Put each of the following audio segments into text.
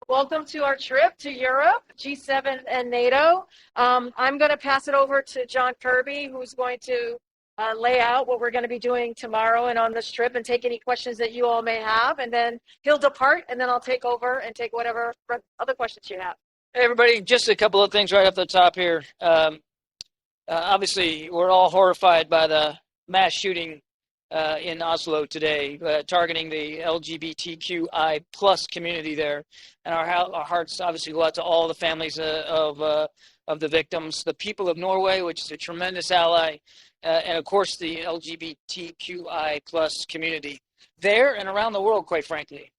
Welcome to our trip to Europe, G7 and NATO. I'm going to pass it over to John Kirby, who's going to lay out what we're going to be doing tomorrow and on this trip and take any questions that you all may have. And then he'll depart, and then I'll take over and take whatever other questions you have. Hey, everybody, just a couple of things right off the top here. Obviously, we're all horrified by the mass shooting in Oslo today, targeting the LGBTQI plus community there. And our hearts obviously go out to all the families of the victims, the people of Norway, which is a tremendous ally, and of course the LGBTQI plus community there and around the world, quite frankly.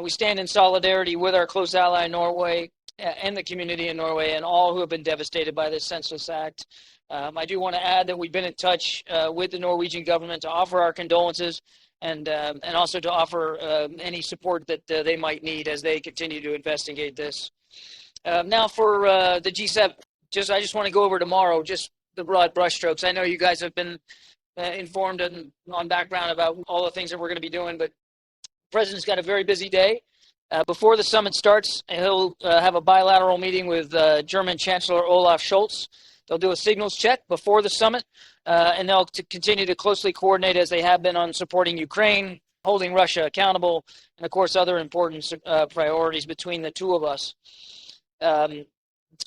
We stand in solidarity with our close ally Norway and the community in Norway and all who have been devastated by this senseless act. I do want to add that we've been in touch with the Norwegian government to offer our condolences and also to offer any support that they might need as they continue to investigate this. Now for the G7, I just want to go over tomorrow, just the broad brushstrokes. I know you guys have been informed and on background about all the things that we're going to be doing, but the President's got a very busy day. Before the summit starts, he'll have a bilateral meeting with German Chancellor Olaf Scholz. They'll do a signals check before the summit, and they'll continue to closely coordinate as they have been on supporting Ukraine, holding Russia accountable, and, of course, other important priorities between the two of us.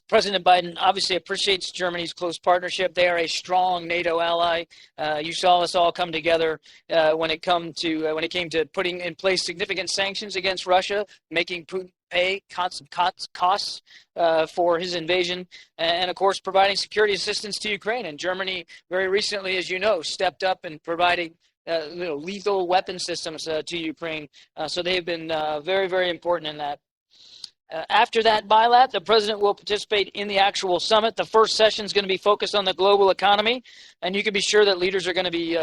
President Biden obviously appreciates Germany's close partnership. They are a strong NATO ally. You saw us all come together when it came to putting in place significant sanctions against Russia, making Putin pay costs for his invasion, and of course providing security assistance to Ukraine. And Germany, very recently, as you know, stepped up and providing lethal weapon systems to Ukraine. So they've been very, very important in that. After that bilat, the president will participate in the actual summit. The first session is going to be focused on the global economy, and you can be sure that leaders are going to be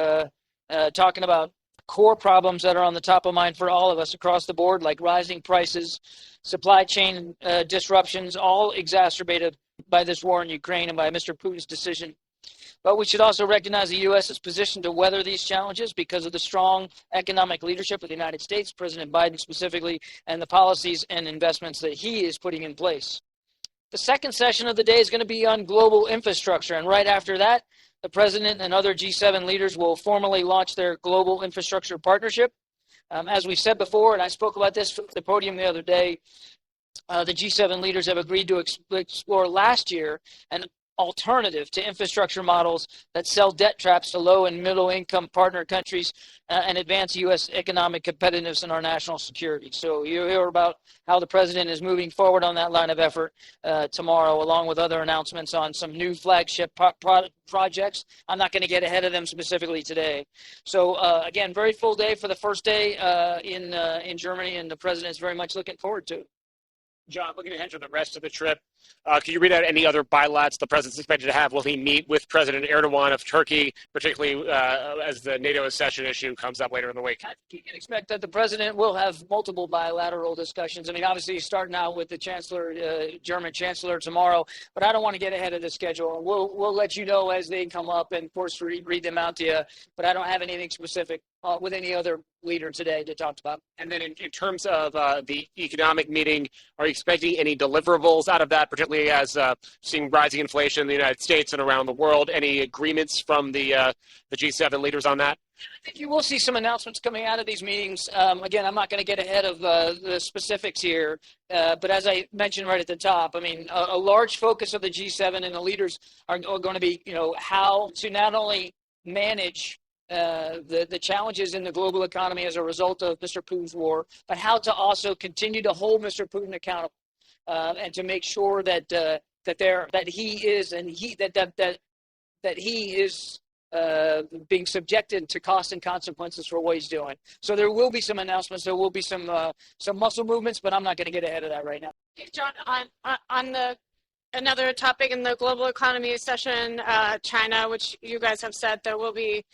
talking about core problems that are on the top of mind for all of us across the board, like rising prices, supply chain disruptions, all exacerbated by this war in Ukraine and by Mr. Putin's decision. But we should also recognize the U.S. is positioned to weather these challenges because of the strong economic leadership of the United States, President Biden specifically, and the policies and investments that he is putting in place. The second session of the day is going to be on global infrastructure, and right after that, the president and other G7 leaders will formally launch their global infrastructure partnership. As we said before, and I spoke about this at the podium the other day, the G7 leaders have agreed to explore last year an alternative to infrastructure models that sell debt traps to low and middle income partner countries and advance U.S. economic competitiveness and our national security. So you hear about how the president is moving forward on that line of effort tomorrow, along with other announcements on some new flagship projects. I'm not going to get ahead of them specifically today. So again, very full day for the first day in Germany, and the president is very much looking forward to it. John, looking ahead to the rest of the trip, can you read out any other bilats the president's expected to have? Will he meet with President Erdogan of Turkey, particularly as the NATO accession issue comes up later in the week? I think you can expect that the president will have multiple bilateral discussions. I mean, obviously, he's starting out with the chancellor, German chancellor tomorrow, but I don't want to get ahead of the schedule. We'll let you know as they come up and, of course, read them out to you, but I don't have anything specific with any other leader today to talk about. And then in terms of the economic meeting, are you expecting any deliverables out of that, particularly as seeing rising inflation in the United States and around the world? Any agreements from the G7 leaders on that? I think you will see some announcements coming out of these meetings. Again, I'm not going to get ahead of the specifics here, but as I mentioned right at the top, I mean, a large focus of the G7 and the leaders are going to be, how to not only manage the challenges in the global economy as a result of Mr. Putin's war, but how to also continue to hold Mr. Putin accountable and to make sure that he is being subjected to costs and consequences for what he's doing. So there will be some announcements. There will be some muscle movements, but I'm not going to get ahead of that right now. John, on another topic in the global economy session, China, which you guys have said there will be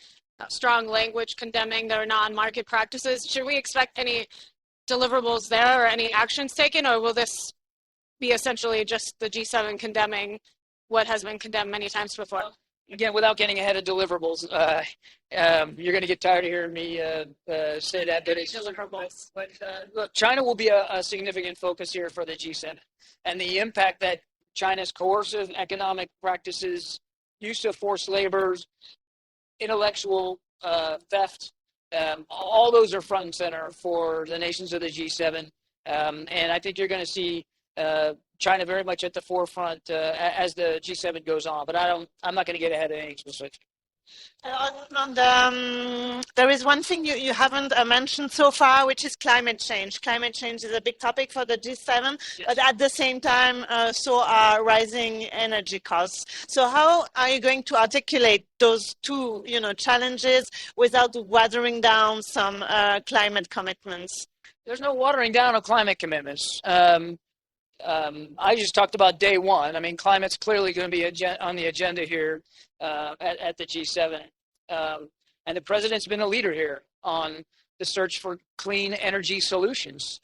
strong language condemning their non-market practices. Should we expect any deliverables there or any actions taken, or will this be essentially just the G7 condemning what has been condemned many times before? again, without getting ahead of deliverables, you're going to get tired of hearing me say that. But deliverables. But look, China will be a significant focus here for the G7, and the impact that China's coercive economic practices, use of forced labor, intellectual theft, all those are front and center for the nations of the G7. And I think you're going to see China very much at the forefront as the G7 goes on. But I'm not going to get ahead of any specifics. There is one thing you haven't mentioned so far, which is climate change. Climate change is a big topic for the G7, yes. But at the same time, so are rising energy costs. So how are you going to articulate those two, challenges without watering down some climate commitments? There's no watering down of climate commitments. I just talked about day one. I mean, climate's clearly going to be on the agenda here at the G7. And the president's been a leader here on the search for clean energy solutions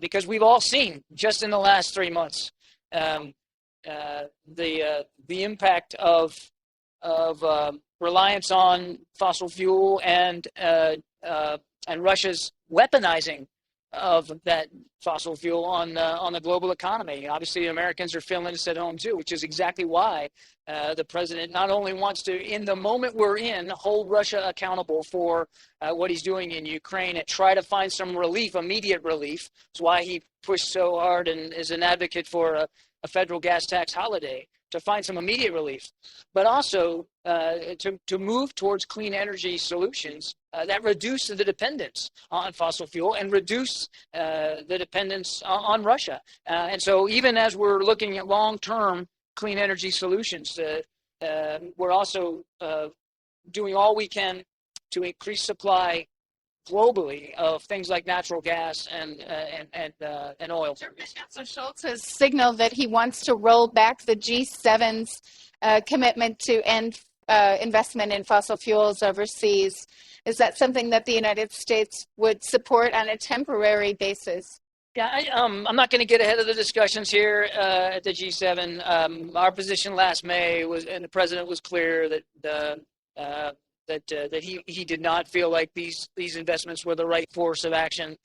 because we've all seen just in the last 3 months the impact of reliance on fossil fuel and Russia's weaponizing of that fossil fuel on the global economy. Obviously, Americans are feeling this at home too, which is exactly why the president not only wants to, in the moment we're in, hold Russia accountable for what he's doing in Ukraine and try to find some relief, immediate relief. That's why he pushed so hard and is an advocate for a federal gas tax holiday, to find some immediate relief, but also to move towards clean energy solutions that reduce the dependence on fossil fuel and reduce the dependence on Russia. And so even as we're looking at long-term clean energy solutions, we're also doing all we can to increase supply globally of things like natural gas and oil. So Schultz has signaled that he wants to roll back the G7's commitment to end investment in fossil fuels overseas. Is that something that the United States would support on a temporary basis? Yeah, I'm not going to get ahead of the discussions here at the G7. Our position last May was, and the president was clear that that he did not feel like these investments were the right course of action.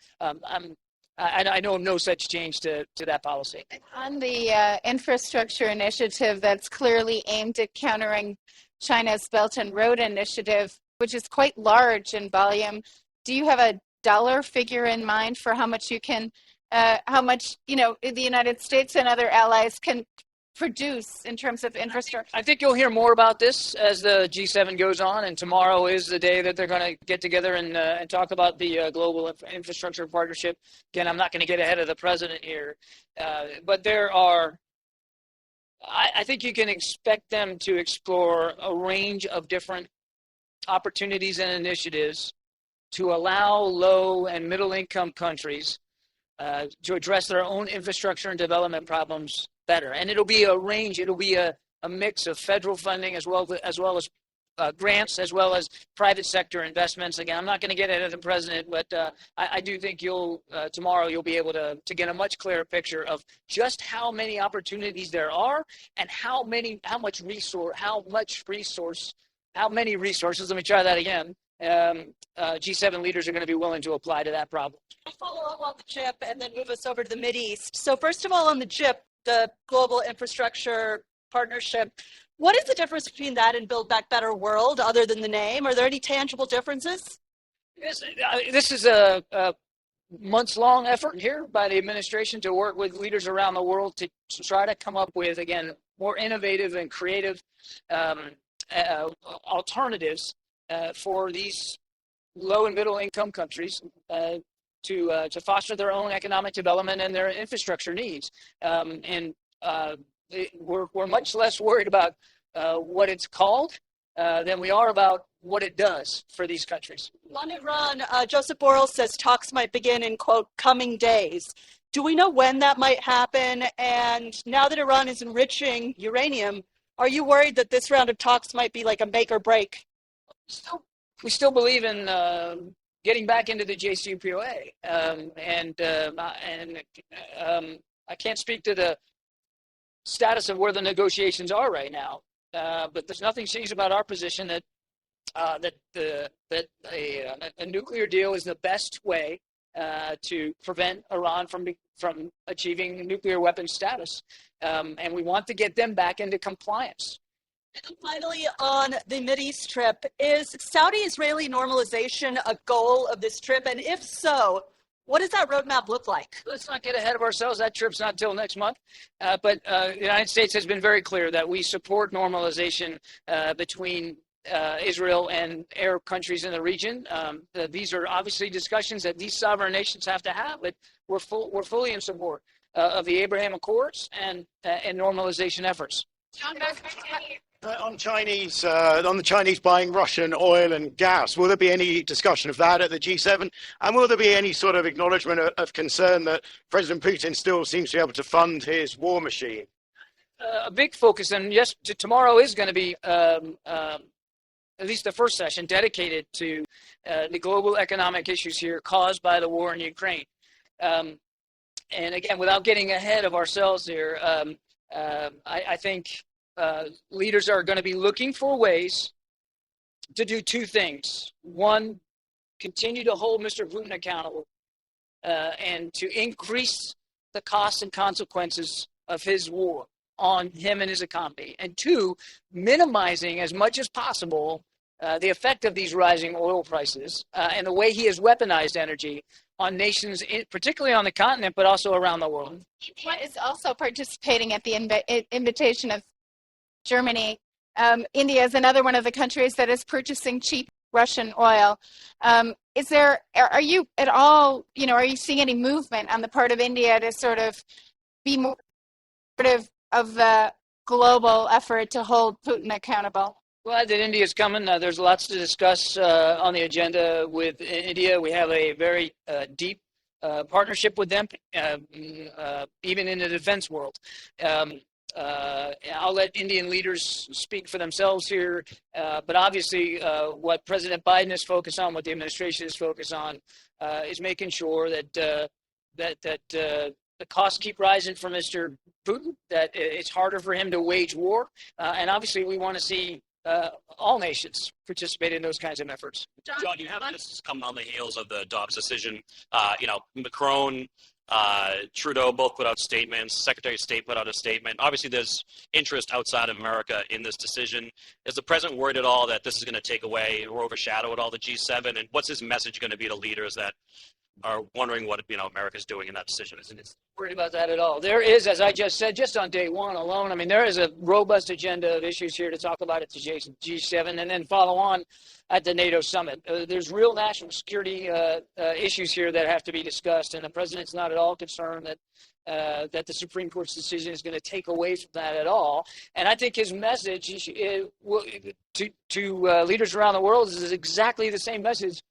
I know no such change to that policy. On the infrastructure initiative that's clearly aimed at countering China's Belt and Road Initiative, which is quite large in volume, do you have a dollar figure in mind for how much the United States and other allies can produce in terms of infrastructure? I think you'll hear more about this as the G7 goes on, and tomorrow is the day that they're going to get together and talk about the global infrastructure partnership. Again, I'm not going to get ahead of the president here, but I think you can expect them to explore a range of different opportunities and initiatives to allow low and middle income countries to address their own infrastructure and development problems better. And it'll be a range, it'll be a mix of federal funding as well as grants, as well as private sector investments. Again, I'm not going to get ahead of the president, but I do think tomorrow you'll be able to get a much clearer picture of just how many opportunities there are and how many resources, let me try that again, G7 leaders are going to be willing to apply to that problem. I'll follow up on the GIP and then move us over to the Mideast. So first of all, on the GIP, the Global Infrastructure Partnership, what is the difference between that and Build Back Better World other than the name? Are there any tangible differences? This is a months-long effort here by the administration to work with leaders around the world to try to come up with, again, more innovative and creative alternatives for these low and middle income countries to foster their own economic development and their infrastructure needs. We're much less worried about what it's called than we are about what it does for these countries. On Iran, Joseph Borrell says talks might begin in, quote, coming days. Do we know when that might happen? And now that Iran is enriching uranium, are you worried that this round of talks might be like a make or break? We still believe in getting back into the JCPOA, I can't speak to the status of where the negotiations are right now. but there's nothing changed about our position that a nuclear deal is the best way to prevent Iran from achieving nuclear weapons status, and we want to get them back into compliance. And finally, on the Mideast trip, is Saudi-Israeli normalization a goal of this trip? And if so, what does that roadmap look like? Let's not get ahead of ourselves. That trip's not till next month. But the United States has been very clear that we support normalization between Israel and Arab countries in the region. These are obviously discussions that these sovereign nations have to have, but we're fully in support of the Abraham Accords and normalization efforts. John, On the Chinese buying Russian oil and gas, will there be any discussion of that at the G7? And will there be any sort of acknowledgement of concern that President Putin still seems to be able to fund his war machine? A big focus, and yes, tomorrow is going to be at least the first session dedicated to the global economic issues here caused by the war in Ukraine. And again, without getting ahead of ourselves here, I think leaders are going to be looking for ways to do two things. One, continue to hold Mr. Putin accountable and to increase the costs and consequences of his war on him and his economy. And two, minimizing as much as possible the effect of these rising oil prices and the way he has weaponized energy on nations, particularly on the continent, but also around the world. India is also participating at the invitation of Germany. India is another one of the countries that is purchasing cheap Russian oil. Are you at all, are you seeing any movement on the part of India to sort of be more supportive of the global effort to hold Putin accountable? Glad that India's coming. There's lots to discuss on the agenda with India. We have a very deep partnership with them, even in the defense world. I'll let Indian leaders speak for themselves here, but obviously what President Biden is focused on, what the administration is focused on, is making sure that the costs keep rising for Mr. Putin, that it's harder for him to wage war, and obviously we want to see all nations participate in those kinds of efforts. John, you have this come on the heels of the Dobbs decision. Macron, Trudeau both put out statements. Secretary of State put out a statement. Obviously, there's interest outside of America in this decision. Is the president worried at all that this is going to take away or overshadow it all the G7? And what's his message going to be to leaders that are wondering what America's doing in that decision? Isn't worried about that at all. There is, as I just said, just on day one alone, there is a robust agenda of issues here to talk about at the G7 and then follow on at the NATO summit. There's real national security issues here that have to be discussed, and the president's not at all concerned that the Supreme Court's decision is going to take away from that at all. And I think his message to leaders around the world is exactly the same message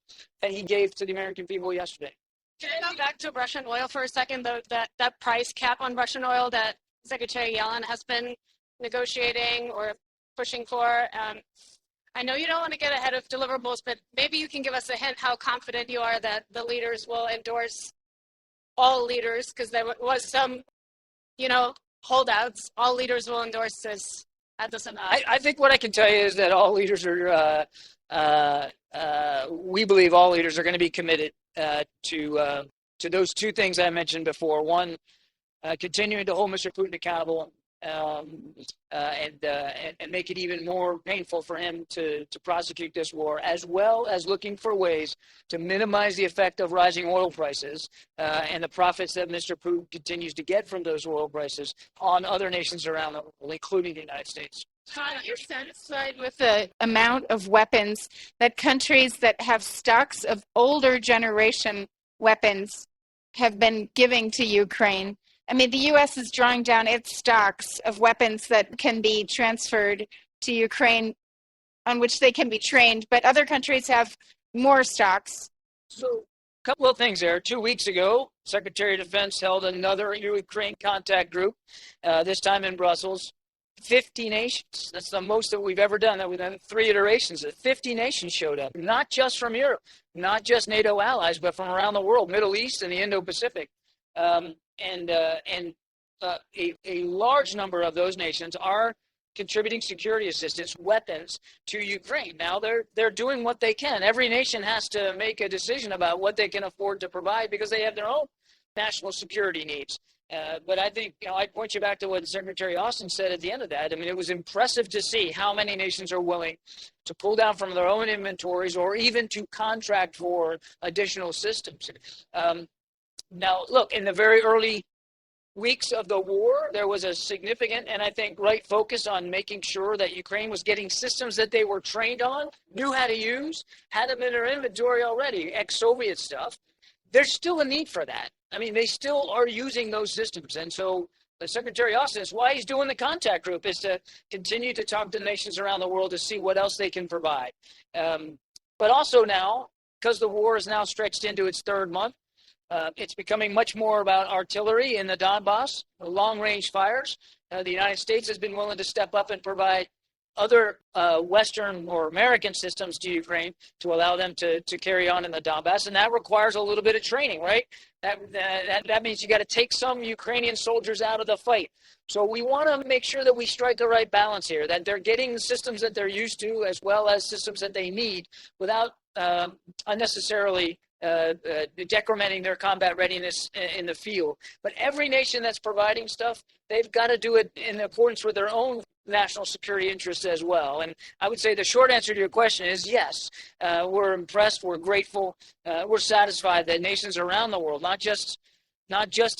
that he gave to the American people yesterday. Can I go back to Russian oil for a second? That price cap on Russian oil that Secretary Yellen has been negotiating or pushing for. I know you don't want to get ahead of deliverables, but maybe you can give us a hint how confident you are that the leaders will endorse, all leaders, because there was some, holdouts. All leaders will endorse this at the summit. I think what I can tell you is that all leaders are, we believe all leaders are going to be committed to those two things I mentioned before. One, continuing to hold Mr. Putin accountable and make it even more painful for him to prosecute this war, as well as looking for ways to minimize the effect of rising oil prices and the profits that Mr. Putin continues to get from those oil prices on other nations around the world, including the United States. You're satisfied with the amount of weapons that countries that have stocks of older generation weapons have been giving to Ukraine? The U.S. is drawing down its stocks of weapons that can be transferred to Ukraine, on which they can be trained, but other countries have more stocks. So, a couple of things there. 2 weeks ago, Secretary of Defense held another Ukraine contact group, this time in Brussels. 50 nations. That's the most that we've ever done. That we've done 3 iterations. 50 nations showed up, not just from Europe, not just NATO allies, but from around the world, Middle East and the Indo-Pacific. And a large number of those nations are contributing security assistance, weapons to Ukraine. Now they're doing what they can. Every nation has to make a decision about what they can afford to provide because they have their own national security needs. But I think, I'd point you back to what Secretary Austin said at the end of that. I mean, it was impressive to see how many nations are willing to pull down from their own inventories or even to contract for additional systems. Now, look, in the very early weeks of the war, there was a significant and I think right focus on making sure that Ukraine was getting systems that they were trained on, knew how to use, had them in their inventory already, ex-Soviet stuff. There's still a need for that. I mean, they still are using those systems. And so the Secretary Austin, is why he's doing the contact group, is to continue to talk to nations around the world to see what else they can provide. But also now, because the war is now stretched into its third month, it's becoming much more about artillery in the Donbass, long-range fires. The United States has been willing to step up and provide other Western or American systems to Ukraine to allow them to carry on in the Donbass, and that requires a little bit of training, right? That means you got to take some Ukrainian soldiers out of the fight. So we want to make sure that we strike the right balance here, that they're getting systems that they're used to as well as systems that they need without unnecessarily decrementing their combat readiness in the field. But every nation that's providing stuff, they've got to do it in accordance with their own national security interests as well. And I would say the short answer to your question is yes. We're impressed, we're grateful, we're satisfied that nations around the world, not just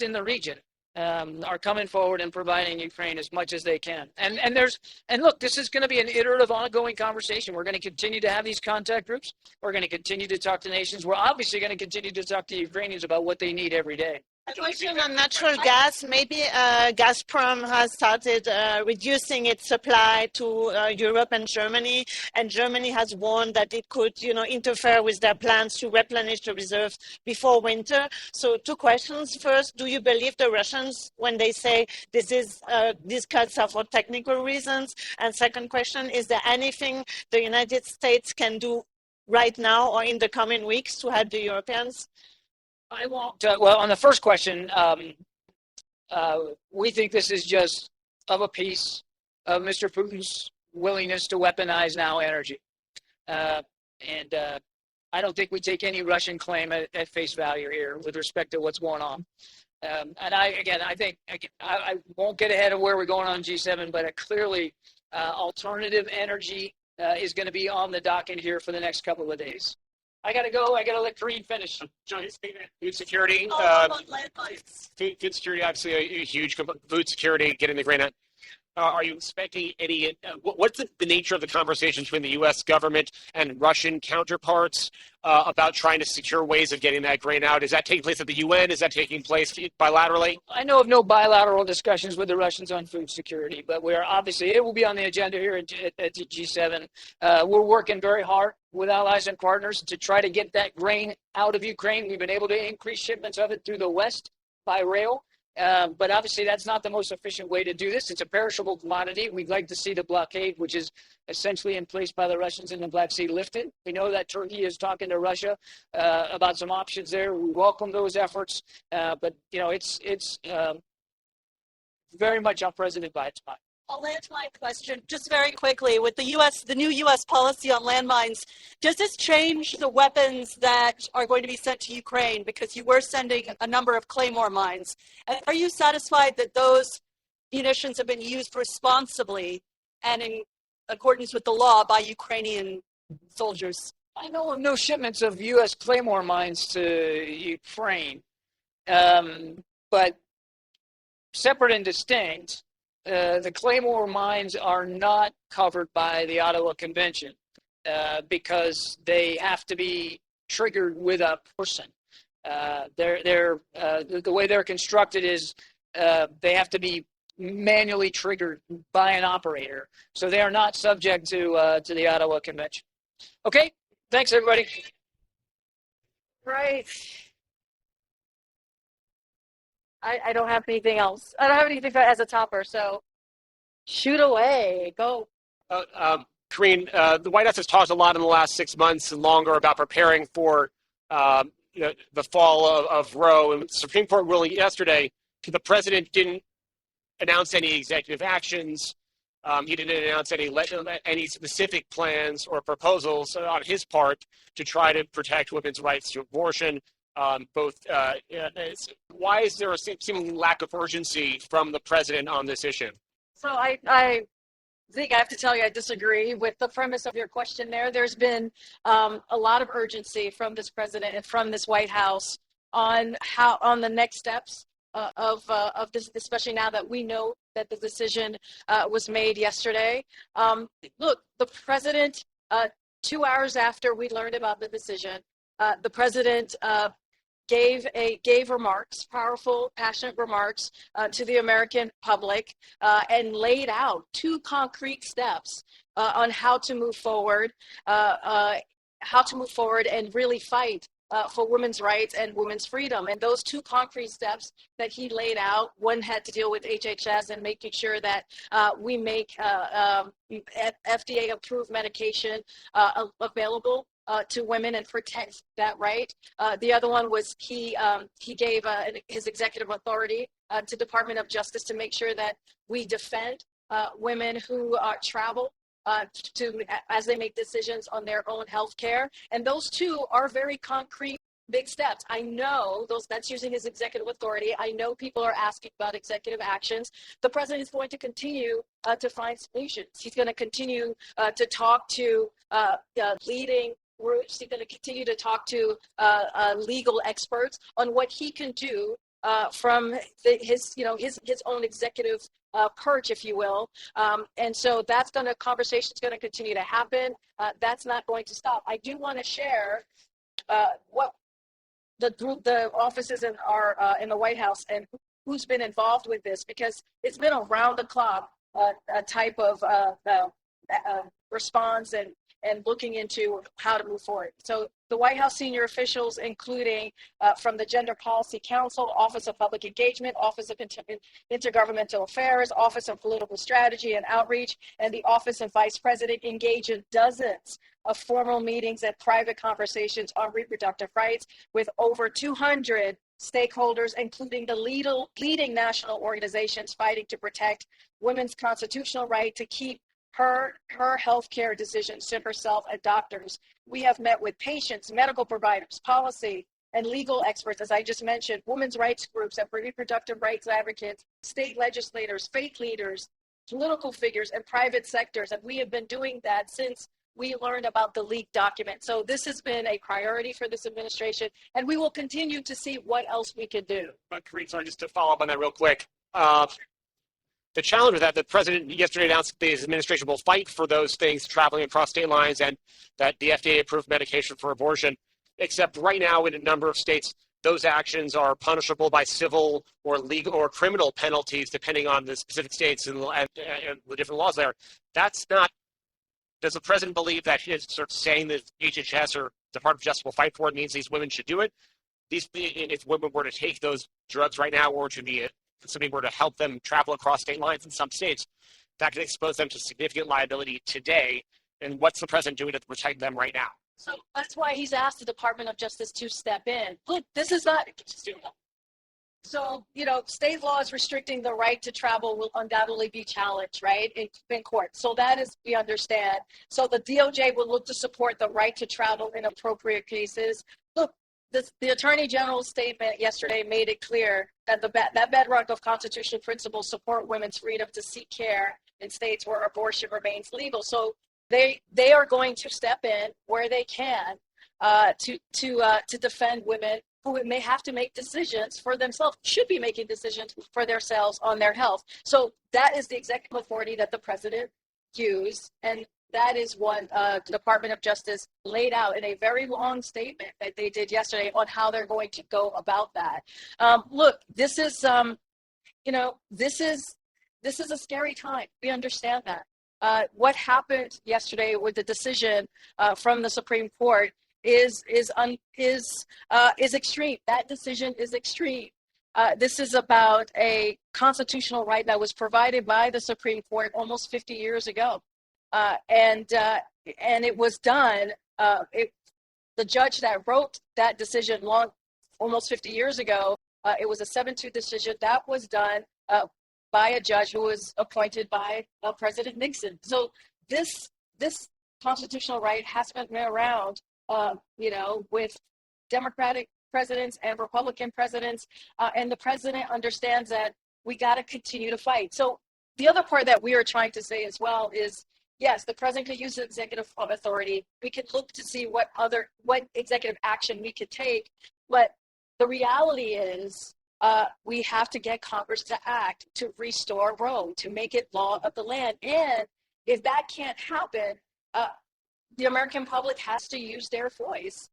in the region, are coming forward and providing Ukraine as much as they can. And look, this is going to be an iterative, ongoing conversation. We're going to continue to have these contact groups. We're going to continue to talk to nations. We're obviously going to continue to talk to Ukrainians about what they need every day. A question on natural gas. Maybe Gazprom has started reducing its supply to Europe and Germany has warned that it could, interfere with their plans to replenish the reserves before winter. So, two questions. First, do you believe the Russians when they say these cuts are for technical reasons? And second question, is there anything the United States can do right now or in the coming weeks to help the Europeans? I won't. Well, on the first question, we think this is just of a piece of Mr. Putin's willingness to weaponize now energy. And I don't think we take any Russian claim at face value here with respect to what's going on. And I think I won't get ahead of where we're going on G7, but clearly alternative energy is going to be on the docket here for the next couple of days. I got to go. I got to let Karine finish. Food security. Food security, obviously a huge component. Food security, getting the grain out. Are you expecting any? What's the nature of the conversations between the U.S. government and Russian counterparts about trying to secure ways of getting that grain out? Is that taking place at the UN? Is that taking place bilaterally? I know of no bilateral discussions with the Russians on food security, but we're obviously, it will be on the agenda here at the G7. We're working very hard with allies and partners to try to get that grain out of Ukraine. We've been able to increase shipments of it through the West by rail. But obviously, that's not the most efficient way to do this. It's a perishable commodity. We'd like to see the blockade, which is essentially in place by the Russians in the Black Sea, lifted. We know that Turkey is talking to Russia about some options there. We welcome those efforts, but it's very much unprecedented by its mind. A landmine question, just very quickly. With the new U.S. policy on landmines, does this change the weapons that are going to be sent to Ukraine? Because you were sending a number of Claymore mines. And are you satisfied that those munitions have been used responsibly and in accordance with the law by Ukrainian soldiers? I know of no shipments of U.S. Claymore mines to Ukraine, but separate and distinct, the Claymore mines are not covered by the Ottawa Convention because they have to be triggered with a person. The way they're constructed is they have to be manually triggered by an operator, so they are not subject to the Ottawa Convention. Okay, thanks everybody. Right. I don't have anything else. I don't have anything as a topper, so shoot away. Go. Karine, the White House has talked a lot in the last 6 months and longer about preparing for the fall of Roe. And the Supreme Court ruling yesterday, the president didn't announce any executive actions. He didn't announce any specific plans or proposals on his part to try to protect women's rights to abortion. Why is there a seeming lack of urgency from the president on this issue? So Zeke, I have to tell you, I disagree with the premise of your question there. There's been a lot of urgency from this president and from this White House on the next steps of this, especially now that we know that the decision was made yesterday. Look, the president, 2 hours after we learned about the decision, the president gave remarks, powerful, passionate remarks to the American public, and laid out 2 concrete steps on how to move forward, and really fight for women's rights and women's freedom. And those 2 concrete steps that he laid out, one had to deal with HHS and making sure that we make FDA-approved medication available to women and protect that right. The other one was he gave his executive authority to Department of Justice to make sure that we defend women who travel as they make decisions on their own health care. And those 2 are very concrete, big steps. I know that's using his executive authority. I know people are asking about executive actions. The president is going to continue to find solutions. He's going to continue to talk to leading groups. He's going to continue to talk to legal experts on what he can do from his own executive perch, if you will. And so conversation's going to continue to happen. That's not going to stop. I do want to share what the offices in the White House and who's been involved with this, because it's been around the clock type of response and looking into how to move forward. So the White House senior officials, including from the Gender Policy Council, Office of Public Engagement, Office of Intergovernmental Affairs, Office of Political Strategy and Outreach, and the Office of Vice President, engage in dozens of formal meetings and private conversations on reproductive rights with over 200 stakeholders, including the leading national organizations fighting to protect women's constitutional right to keep her healthcare decisions to herself and doctors. We have met with patients, medical providers, policy and legal experts, as I just mentioned, women's rights groups and reproductive rights advocates, state legislators, faith leaders, political figures, and private sectors. And we have been doing that since we learned about the leaked document. So this has been a priority for this administration, and we will continue to see what else we can do. Karine, sorry, just to follow up on that real quick. The challenge with that, the president yesterday announced that his administration will fight for those things traveling across state lines and that the FDA-approved medication for abortion, except right now in a number of states, those actions are punishable by civil or legal or criminal penalties, depending on the specific states and the different laws there. That's not, does the president believe that his sort of saying that HHS or Department of Justice will fight for it means these women should do it? If women were to take those drugs right now, or to be somebody were to help them travel across state lines in some states, that could expose them to significant liability today. And what's the president doing to protect them right now? So that's why he's asked the Department of Justice to step in. Look, this is not. So, state laws restricting the right to travel will undoubtedly be challenged, right, in court. So that is, we understand. So the DOJ will look to support the right to travel in appropriate cases. Look, the Attorney General's statement yesterday made it clear that that bedrock of constitutional principles support women's freedom to seek care in states where abortion remains legal. So they are going to step in where they can to defend women who may have to make decisions for themselves, should be making decisions for themselves on their health. So that is the executive authority that the president used, and that is what the Department of Justice laid out in a very long statement that they did yesterday on how they're going to go about that. Look, this is a scary time. We understand that. What happened yesterday with the decision from the Supreme Court is extreme. That decision is extreme. This is about a constitutional right that was provided by the Supreme Court almost 50 years ago. And it was done. The judge that wrote that decision almost 50 years ago, it was a 7-2 decision that was done by a judge who was appointed by President Nixon. So this constitutional right has been around, with Democratic presidents and Republican presidents, and the president understands that we got to continue to fight. So the other part that we are trying to say as well is, yes, the president could use the executive authority. We could look to see what executive action we could take, but the reality is we have to get Congress to act to restore Roe, to make it law of the land. And if that can't happen, the American public has to use their voice.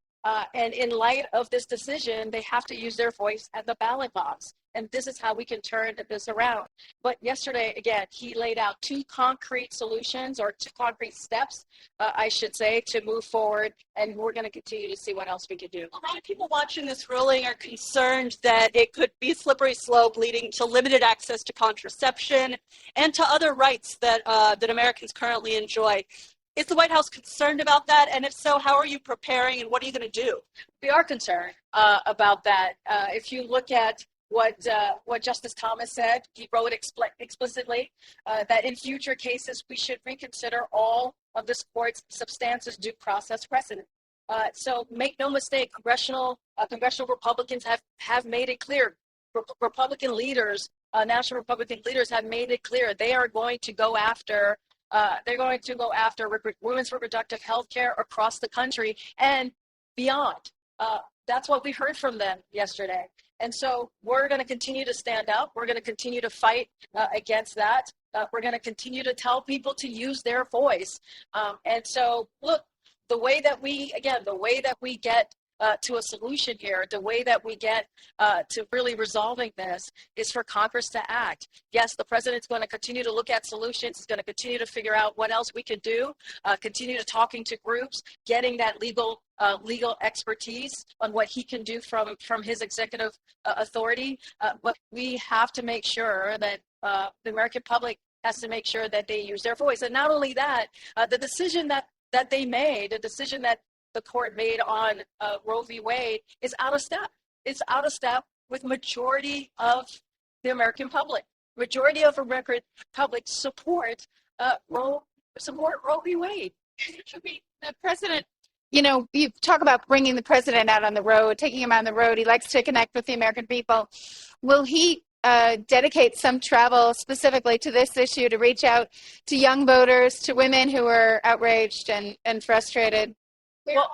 And in light of this decision, they have to use their voice at the ballot box. And this is how we can turn this around. But yesterday, again, he laid out two concrete solutions, or two concrete steps, I should say, to move forward. And we're going to continue to see what else we could do. A lot of people watching this ruling are concerned that it could be a slippery slope leading to limited access to contraception and to other rights that Americans currently enjoy. Is the White House concerned about that? And if so, how are you preparing and what are you going to do? We are concerned about that. If you look at what Justice Thomas said, he wrote explicitly that in future cases, we should reconsider all of this court's substantive due process precedent. So make no mistake, congressional Republicans have made it clear. Republican leaders, national Republican leaders have made it clear they are going to go after women's reproductive health care across the country and beyond. That's what we heard from them yesterday. And so we're going to continue to stand up. We're going to continue to fight against that. We're going to continue to tell people to use their voice. And so, look, the way that we get to a solution here, the way that we get to really resolving this is for Congress to act. Yes, the president's going to continue to look at solutions. He's going to continue to figure out what else we could do, continue to talking to groups, getting that legal expertise on what he can do from his executive authority. But we have to make sure that the American public has to make sure that they use their voice. And not only that, the decision that they made, the decision that the court made on Roe v. Wade is out of step. It's out of step with majority of the American public. Majority of American public support Roe v. Wade. The president, you talk about bringing the president out on the road, taking him on the road. He likes to connect with the American people. Will he dedicate some travel specifically to this issue to reach out to young voters, to women who are outraged and frustrated? Well,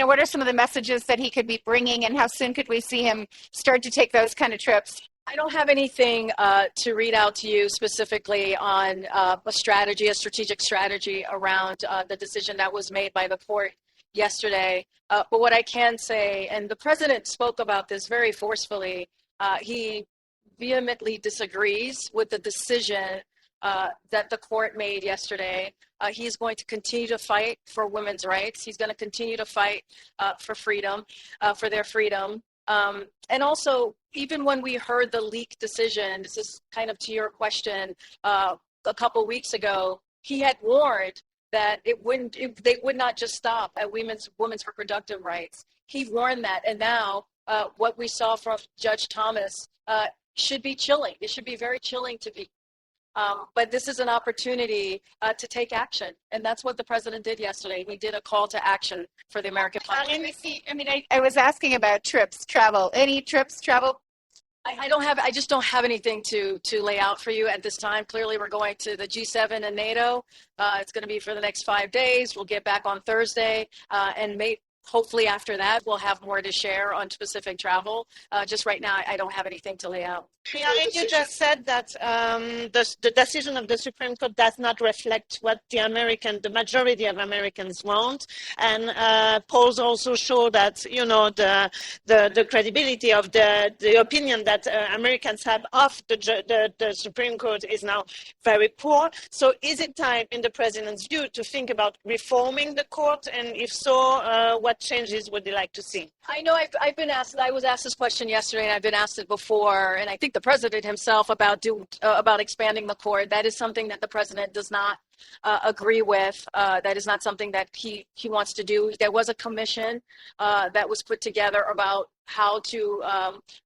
what are some of the messages that he could be bringing, and how soon could we see him start to take those kind of trips? I don't have anything to read out to you specifically on a strategic strategy around the decision that was made by the court yesterday. But what I can say, and the president spoke about this very forcefully, he vehemently disagrees with the decision that the court made yesterday. He's going to continue to fight for women's rights. He's going to continue to fight for freedom, for their freedom. And also, even when we heard the leak decision, this is kind of to your question, a couple weeks ago, he had warned that they would not just stop at women's reproductive rights. He warned that, and now what we saw from Judge Thomas should be chilling. It should be very chilling to be. But this is an opportunity to take action. And that's what the president did yesterday. He did a call to action for the American public. I was asking about travel. Any trips, travel? I just don't have anything to lay out for you at this time. Clearly, we're going to the G7 and NATO. It's going to be for the next 5 days. We'll get back on Thursday and hopefully after that, we'll have more to share on specific travel. Just right now, I don't have anything to lay out. Karine, you just said that the decision of the Supreme Court does not reflect what the majority of Americans want. And polls also show that, the credibility of the opinion that Americans have of the Supreme Court is now very poor. So is it time, in the president's view, to think about reforming the court? And if so, what changes would you like to see? I know I've been asked. I was asked this question yesterday, and I've been asked it before. And I think the president himself about expanding the court. That is something that the president does not agree with. That is not something that he wants to do. There was a commission that was put together about how to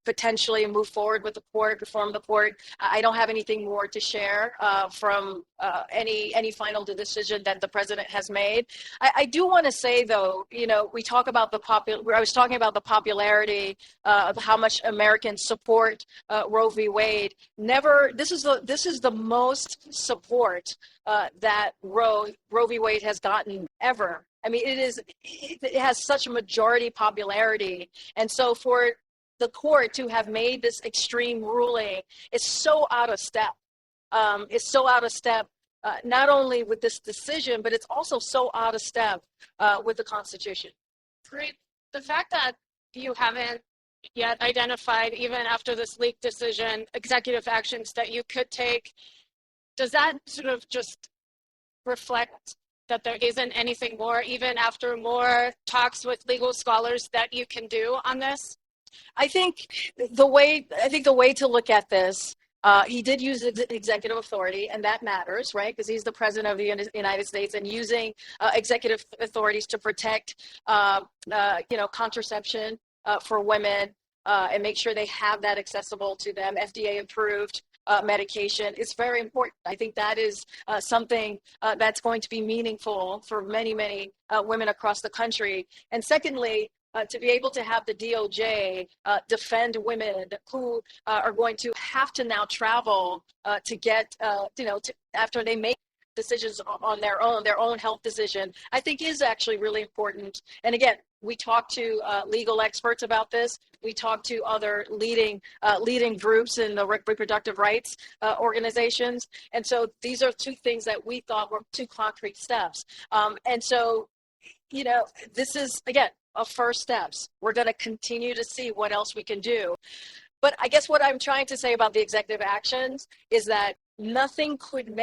potentially move forward with the court, reform the court. I don't have anything more to share from any final decision that the president has made. I do want to say, though, we talk about I was talking about the popularity of how much Americans support Roe v. Wade. This is the most support that Roe v. Wade has gotten ever. I mean, it has such a majority popularity. And so for the court to have made this extreme ruling is so out of step. It's so out of step, not only with this decision, but it's also so out of step with the Constitution. Great. The fact that you haven't yet identified, even after this leaked decision, executive actions that you could take, does that sort of just reflect that there isn't anything more, even after more talks with legal scholars, that you can do on this? I think the way to look at this, he did use executive authority, and that matters, right? Because he's the president of the United States, and using executive authorities to protect, contraception for women and make sure they have that accessible to them, FDA approved medication, is very important. I think that is something that's going to be meaningful for many, many women across the country. And secondly, to be able to have the DOJ defend women who are going to have to now travel to get, after they make decisions on their own health decision, I think is actually really important. And again, we talk to legal experts about this. We talk to other leading groups in the reproductive rights organizations. And so these are two things that we thought were two concrete steps. And so, this is, again, a first steps. We're going to continue to see what else we can do. But I guess what I'm trying to say about the executive actions is that nothing could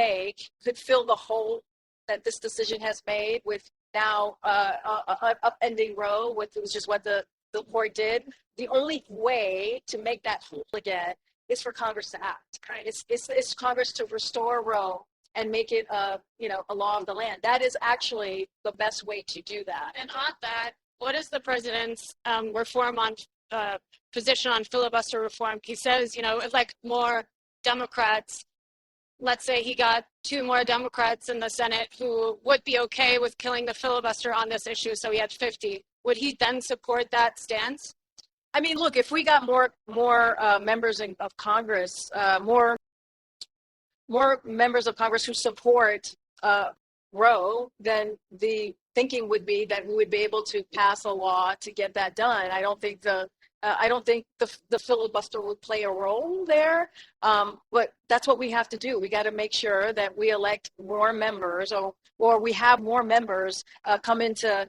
fill the hole that this decision has made with now upending Roe, which was just what the court did. The only way to make that whole again is for Congress to act. Right? It's Congress to restore Roe and make it a law of the land. That is actually the best way to do that. And on that, what is the president's position on filibuster reform? He says, like more Democrats, let's say he got 2 more Democrats in the Senate who would be okay with killing the filibuster on this issue, so he had 50. Would he then support that stance? I mean, look, if we got more members of Congress, more members of Congress who support Roe, then the thinking would be that we would be able to pass a law to get that done. I don't think the filibuster would play a role there, but that's what we have to do. We got to make sure that we elect more members, or we have more members come into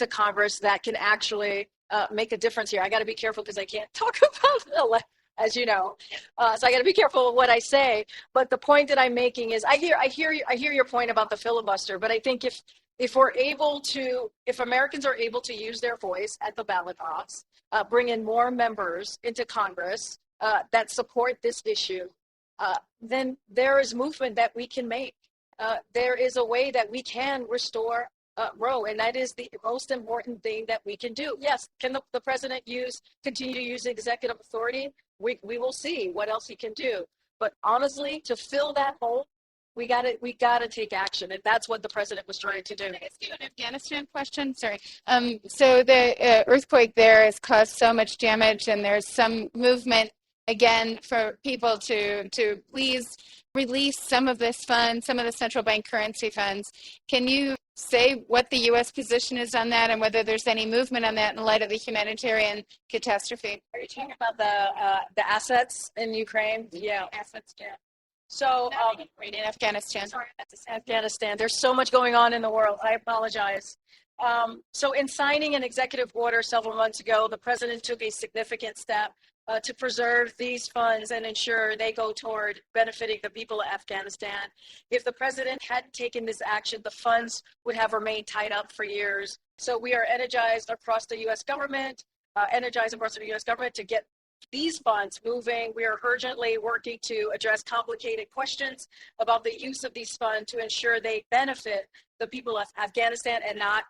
Congress that can actually make a difference here. I got to be careful because I can't talk about as you know, so I got to be careful of what I say. But the point that I'm making is, I hear your point about the filibuster. But I think if Americans are able to use their voice at the ballot box, bring in more members into Congress that support this issue, then there is movement that we can make. There is a way that we can restore Roe, and that is the most important thing that we can do. Yes, can the president continue to use executive authority? We will see what else he can do. But honestly, to fill that hole, we got to take action, and that's what the president was trying to do. Can I ask you an Afghanistan question? Sorry. So the earthquake there has caused so much damage, and there's some movement again for people to please release some of this fund, some of the central bank currency funds. Can you say what the U.S. position is on that, and whether there's any movement on that in light of the humanitarian catastrophe? Are you talking about the assets in Ukraine? Yeah, assets. Yeah. So in Afghanistan. Sorry, that's Afghanistan. There's so much going on in the world. I apologize. So in signing an executive order several months ago, the president took a significant step to preserve these funds and ensure they go toward benefiting the people of Afghanistan. If the president hadn't taken this action, the funds would have remained tied up for years. So we are energized across the U.S. government to get these funds moving. We are urgently working to address complicated questions about the use of these funds to ensure they benefit the people of Afghanistan and not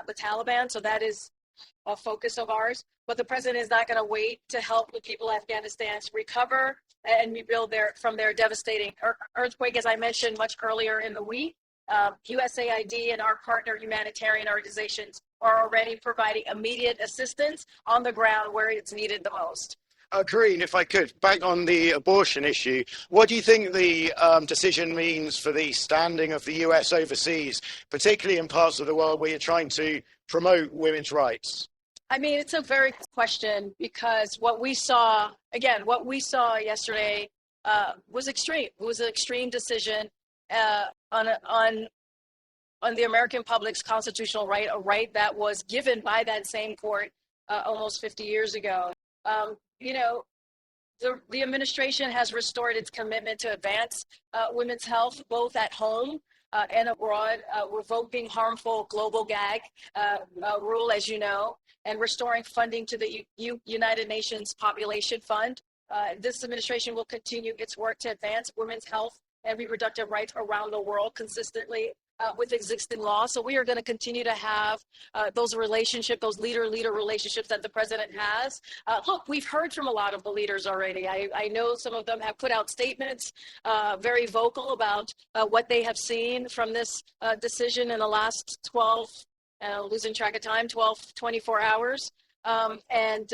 the Taliban. So that is a focus of ours. But the president is not going to wait to help the people of Afghanistan recover and rebuild from their devastating earthquake, as I mentioned much earlier in the week. USAID and our partner humanitarian organizations are already providing immediate assistance on the ground where it's needed the most. Karine, if I could, back on the abortion issue, what do you think the decision means for the standing of the US overseas, particularly in parts of the world where you're trying to promote women's rights? I mean, it's a very good question because what we saw yesterday was extreme. It was an extreme decision on the American public's constitutional right, a right that was given by that same court almost 50 years ago. The administration has restored its commitment to advance women's health, both at home and abroad, revoking harmful global gag rule, as you know, and restoring funding to the United Nations Population Fund. This administration will continue its work to advance women's health and reproductive rights around the world consistently with existing laws. So we are going to continue to have those relationships, those leader-leader relationships that the president has. Look, we've heard from a lot of the leaders already. I know some of them have put out statements, very vocal about what they have seen from this decision in the last 24 hours, and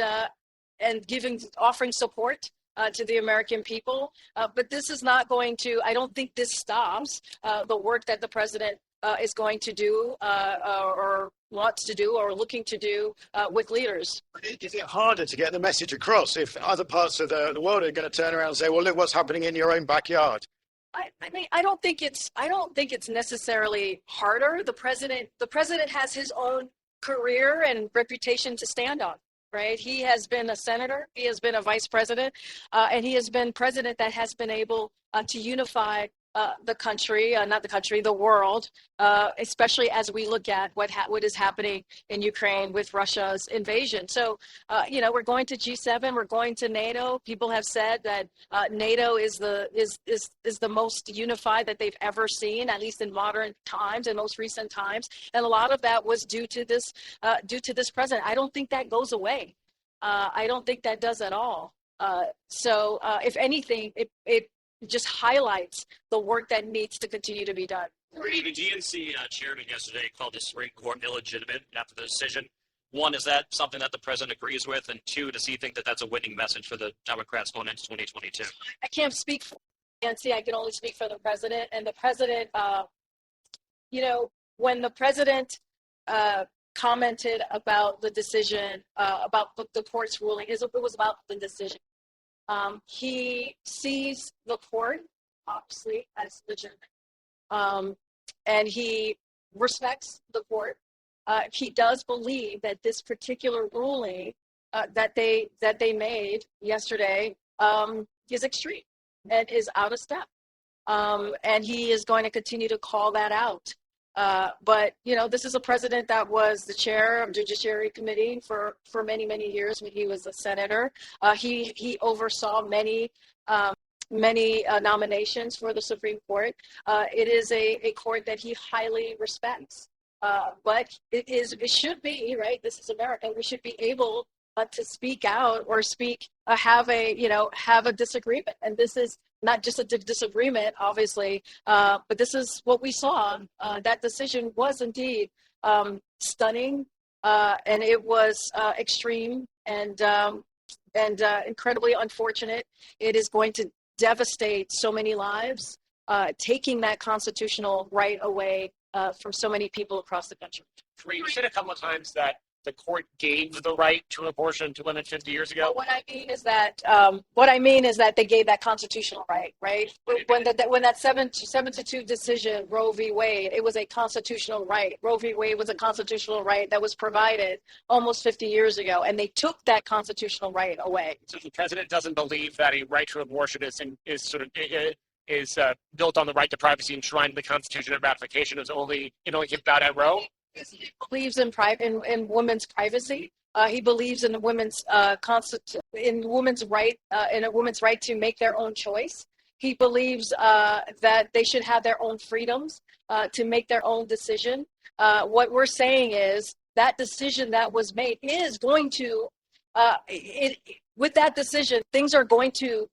offering support to the American people. But this is not going to, I don't think this stops the work that the president is going to do or wants to do or looking to do with leaders. Is it harder to get the message across if other parts of the world are going to turn around and say, well, look what's happening in your own backyard? I mean, I don't think it's necessarily harder. The president has his own career and reputation to stand on. Right. He has been a senator. He has been a vice president, and he has been president that has been able to unify the country, the world, especially as we look at what is happening in Ukraine with Russia's invasion. So, we're going to G7. We're going to NATO. People have said that NATO is the most unified that they've ever seen, at least in modern times and most recent times. And a lot of that was due to this president. I don't think that goes away. I don't think that does at all. So, if anything, it just highlights the work that needs to continue to be done. The GNC chairman yesterday called the Supreme Court illegitimate after the decision. One, is that something that the president agrees with? And two, does he think that that's a winning message for the Democrats going into 2022? I can't speak for the GNC. I can only speak for the president. And the president, when the president commented about the decision, about the court's ruling, it was about the decision. He sees the court, obviously, as legitimate, and he respects the court. He does believe that this particular ruling that they made yesterday is extreme and is out of step, and he is going to continue to call that out. But this is a president that was the chair of Judiciary Committee for many, many years when he was a senator. He oversaw many nominations for the Supreme Court. It is a court that he highly respects. But it should be, right? This is America. We should be able to speak out or have a disagreement. And this is not just a disagreement, obviously, but this is what we saw. That decision was indeed stunning, and it was extreme and incredibly unfortunate. It is going to devastate so many lives, taking that constitutional right away from so many people across the country. You said a couple of times that the court gave the right to abortion to women 50 years ago. Well, what I mean is that they gave that constitutional right. When that 7-2 decision, Roe v. Wade, it was a constitutional right. Roe v. Wade was a constitutional right that was provided almost 50 years ago, and they took that constitutional right away. So the president doesn't believe that a right to abortion is built on the right to privacy enshrined in the Constitution, and ratification it only came about at Roe? believes in women's privacy. He believes in women's in women's right in a woman's right to make their own choice. He believes that they should have their own freedoms to make their own decision. What we're saying is that decision that was made is going to with that decision, things are going to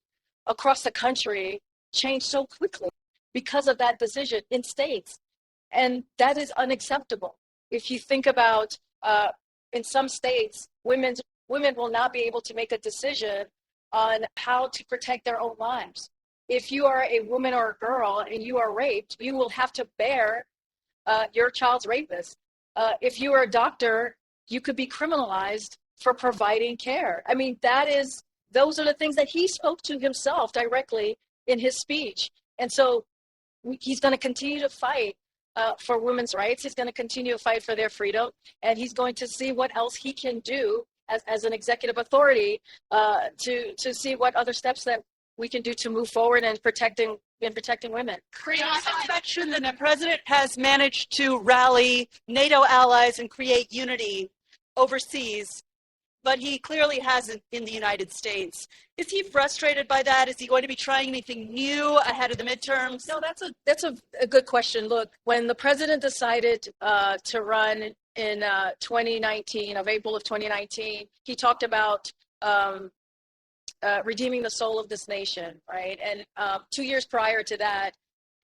across the country change so quickly because of that decision in states, and that is unacceptable. If you think about in some states, women will not be able to make a decision on how to protect their own lives. If you are a woman or a girl and you are raped, you will have to bear your child's rapist. If you are a doctor, you could be criminalized for providing care. I mean, those are the things that he spoke to himself directly in his speech. And so he's going to continue to fight for women's rights. He's going to continue to fight for their freedom, and he's going to see what else he can do as an executive authority to see what other steps that we can do to move forward in protecting women. Karine, you mentioned that the president has managed to rally NATO allies and create unity overseas, but he clearly hasn't in the United States. Is he frustrated by that? Is he going to be trying anything new ahead of the midterms? No, that's a good question. Look, when the president decided to run in 2019, of April of 2019, he talked about redeeming the soul of this nation, right? And 2 years prior to that,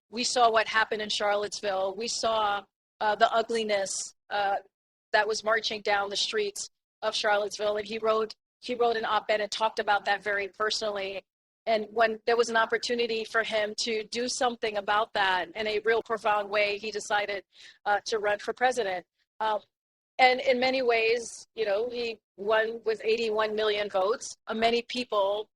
we saw what happened in Charlottesville. We saw the ugliness that was marching down the streets of Charlottesville, and he wrote an op-ed and talked about that very personally. And when there was an opportunity for him to do something about that in a real profound way, he decided to run for president. And in many ways, he won with 81 million votes. Many people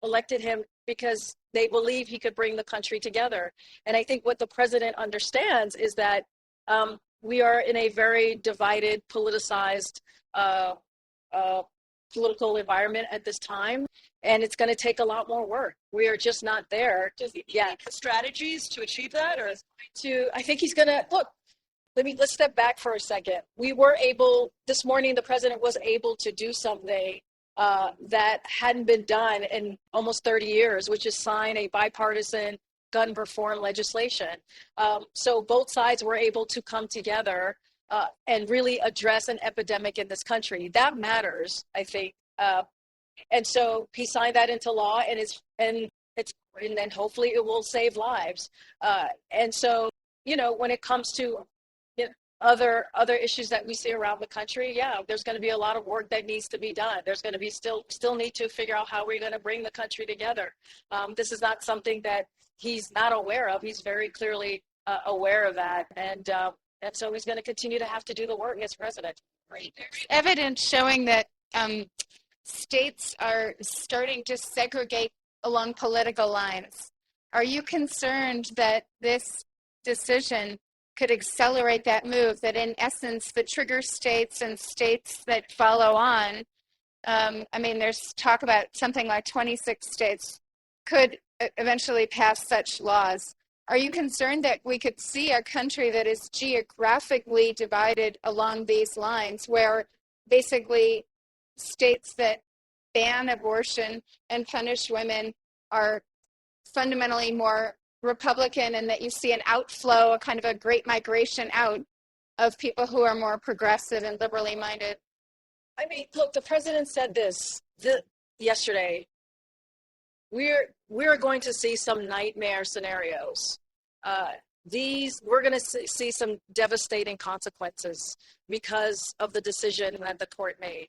elected him because they believe he could bring the country together. And I think what the president understands is that we are in a very divided, politicized political environment at this time, and it's going to take a lot more work. We are just not there yet. Strategies to achieve that, or I think he's going to look. Let's step back for a second. This morning, the president was able to do something that hadn't been done in almost 30 years, which is sign a bipartisan gun reform legislation. So both sides were able to come together and really address an epidemic in this country. That matters, I think. And so he signed that into law, and then hopefully it will save lives. And so, when it comes to other issues that we see around the country, there's going to be a lot of work that needs to be done. There's going to be still need to figure out how we're going to bring the country together. This is not something that he's not aware of. He's very clearly aware of that, and so he's going to continue to have to do the work as president. There's evidence showing that states are starting to segregate along political lines. Are you concerned that this decision could accelerate that move, that in essence the trigger states and states that follow on, there's talk about something like 26 states could eventually pass such laws. Are you concerned that we could see a country that is geographically divided along these lines, where basically states that ban abortion and punish women are fundamentally more Republican, and that you see an outflow, a kind of a great migration out of people who are more progressive and liberally minded? Look, the president said this yesterday. We're going to see some nightmare scenarios. We're going to see some devastating consequences because of the decision that the court made.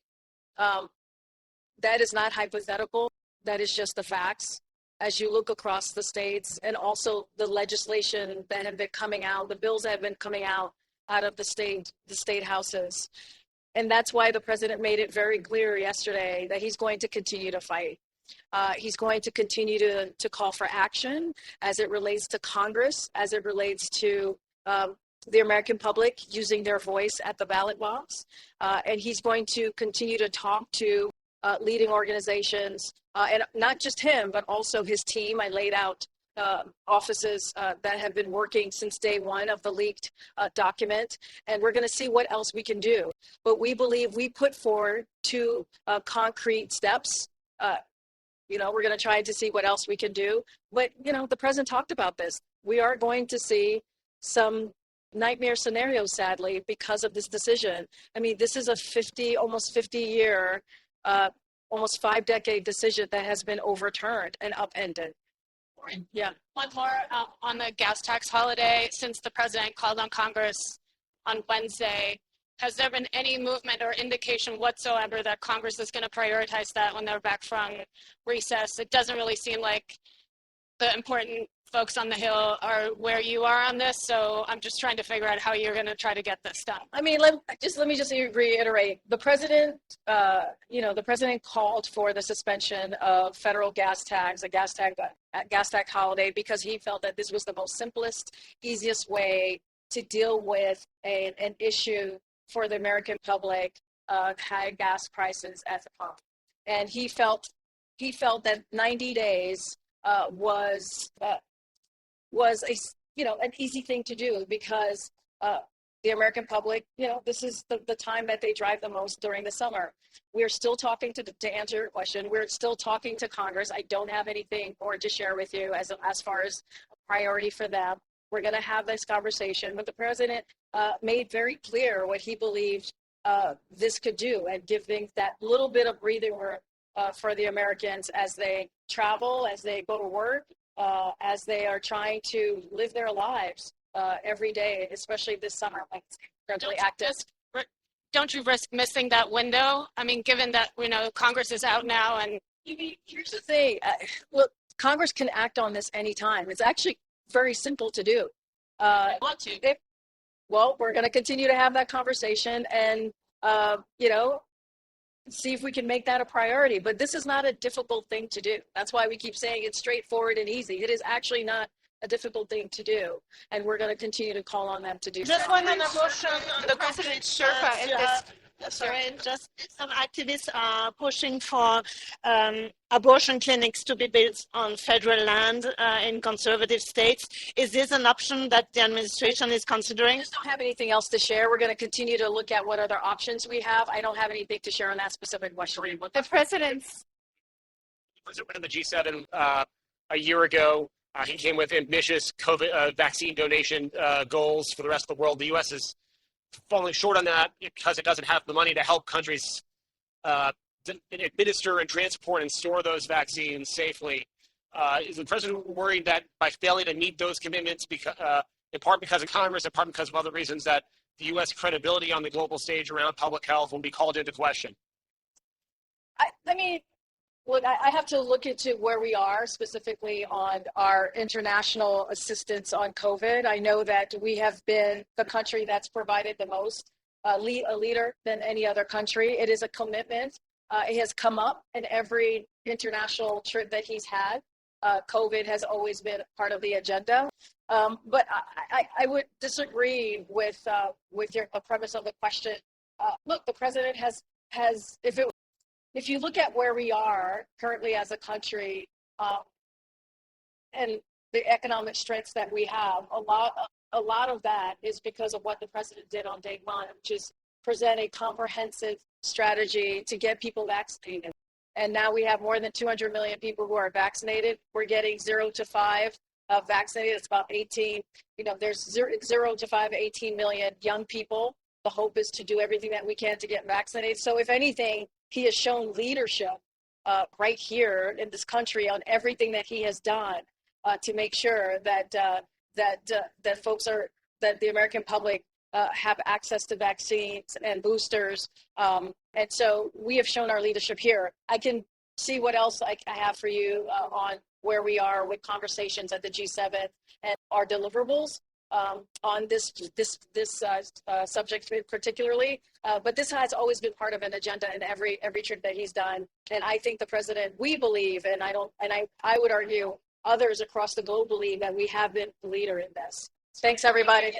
That is not hypothetical. That is just the facts. As you look across the states, and also the legislation that have been coming out, the bills that have been coming out of the state houses. And that's why the president made it very clear yesterday that he's going to continue to fight. He's going to continue to call for action as it relates to Congress, as it relates to the American public using their voice at the ballot box. And he's going to continue to talk to leading organizations, and not just him, but also his team. I laid out offices that have been working since day one of the leaked document, and we're going to see what else we can do. But we believe we put forward two concrete steps. We're going to try to see what else we can do. But, the president talked about this. We are going to see some nightmare scenarios, sadly, because of this decision. I mean, this is a almost 50-year, almost 5-decade decision that has been overturned and upended. Yeah. One more on the gas tax holiday. Since the president called on Congress on Wednesday, has there been any movement or indication whatsoever that Congress is going to prioritize that when they're back from recess? It doesn't really seem like the important folks on the Hill are where you are on this, so I'm just trying to figure out how you're going to try to get this done. I mean, let me just reiterate. The president, the president called for the suspension of federal gas tax, a gas tax holiday, because he felt that this was the most simplest, easiest way to deal with an issue for the American public, high gas prices at the pump. And he felt that 90 days was an easy thing to do, because the American public, this is the time that they drive the most during the summer. We're still talking to answer your question. We're still talking to Congress. I don't have anything more to share with you as far as a priority for them. We're going to have this conversation, but the president made very clear what he believed this could do, and giving that little bit of breathing room for the Americans as they travel, as they go to work, as they are trying to live their lives every day, especially this summer. Like, it's incredibly active. Don't you risk missing that window? I mean, given that Congress is out now, and here's the thing. Look, Congress can act on this anytime. It's actually very simple to do. I want to. Well, we're going to continue to have that conversation, and see if we can make that a priority. But this is not a difficult thing to do. That's why we keep saying it's straightforward and easy. It is actually not a difficult thing to do, and we're going to continue to call on them to do so. Just one abortion on the President Sherpa in this. Sorry. Just some activists are pushing for abortion clinics to be built on federal land in conservative states. Is this an option that the administration is considering? I just don't have anything else to share. We're going to continue to look at what other options we have. I don't have anything to share on that specific question. The president's. The president went to the G7 a year ago. He came with ambitious COVID vaccine donation goals for the rest of the world. The U.S. is falling short on that because it doesn't have the money to help countries administer and transport and store those vaccines safely. Is the president worried that by failing to meet those commitments, in part because of Congress, in part because of other reasons, that the U.S. credibility on the global stage around public health will be called into question? I mean, look, I have to look into where we are specifically on our international assistance on COVID. I know that we have been the country that's provided the most, a leader than any other country. It is a commitment. It has come up in every international trip that he's had. COVID has always been part of the agenda. But I would disagree with your premise of the question. Look, the president has if you look at where we are currently as a country, and the economic strengths that we have, a lot of that is because of what the president did on day one, which is present a comprehensive strategy to get people vaccinated. And now we have more than 200 million people who are vaccinated. We're getting 0 to 5 vaccinated. It's about 18. There's 0 to 5, 18 million young people. The hope is to do everything that we can to get vaccinated. So if anything, he has shown leadership right here in this country on everything that he has done to make sure that the American public have access to vaccines and boosters. And so we have shown our leadership here. I can see what else I have for you on where we are with conversations at the G7 and our deliverables on this subject particularly. But this has always been part of an agenda in every trip that he's done. And I think the president, we believe, and I would argue others across the globe believe, that we have been the leader in this. Thanks, everybody.